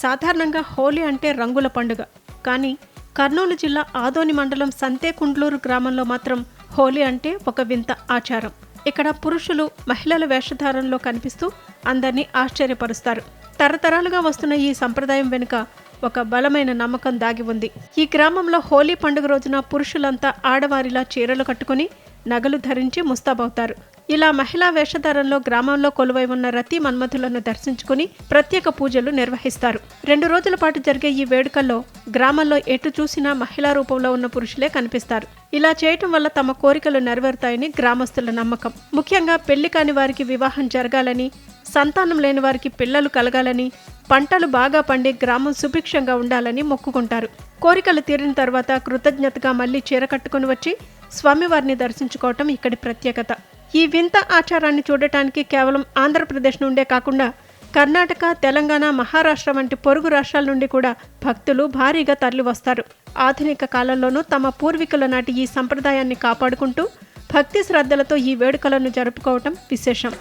సాధారణంగా హోలీ అంటే రంగుల పండుగ. కానీ కర్నూలు జిల్లా ఆదోని మండలం సంతేకుండ్లూరు గ్రామంలో మాత్రం హోలీ అంటే ఒక వింత ఆచారం. ఇక్కడ పురుషులు మహిళల వేషధారణలో కనిపిస్తూ అందరినీ ఆశ్చర్యపరుస్తారు. తరతరాలుగా వస్తున్న ఈ సంప్రదాయం వెనుక ఒక బలమైన నమ్మకం దాగి ఉంది. ఈ గ్రామంలో హోలీ పండుగ రోజున పురుషులంతా ఆడవారిలా చీరలు కట్టుకుని నగలు ధరించి ముస్తాబవుతారు. ఇలా మహిళా వేషధారంలో గ్రామంలో కొలువై ఉన్న రతి మన్మథులను దర్శించుకుని ప్రత్యేక పూజలు నిర్వహిస్తారు. 2 రోజుల పాటు జరిగే ఈ వేడుకల్లో గ్రామంలో ఎటు చూసినా మహిళా రూపంలో ఉన్న పురుషులే కనిపిస్తారు. ఇలా చేయటం వల్ల తమ కోరికలు నెరవేరుతాయని గ్రామస్తుల నమ్మకం. ముఖ్యంగా పెళ్లి కాని వారికి వివాహం జరగాలని, సంతానం లేని వారికి పిల్లలు కలగాలని, పంటలు బాగా పండి గ్రామం సుభిక్షంగా ఉండాలని మొక్కుకుంటారు. కోరికలు తీరిన తర్వాత కృతజ్ఞతగా మళ్లీ చీర కట్టుకుని వచ్చి స్వామివారిని దర్శించుకోవటం ఇక్కడి ప్రత్యేకత. ఈ వింత ఆచారాన్ని చూడటానికి కేవలం ఆంధ్రప్రదేశ్ నుండే కాకుండా కర్ణాటక, తెలంగాణ, మహారాష్ట్ర వంటి పొరుగు రాష్ట్రాల నుండి కూడా భక్తులు భారీగా తరలివస్తారు. ఆధునిక కాలంలోనూ తమ పూర్వీకుల నాటి ఈ సంప్రదాయాన్ని కాపాడుకుంటూ భక్తి శ్రద్ధలతో ఈ వేడుకలను జరుపుకోవటం విశేషం.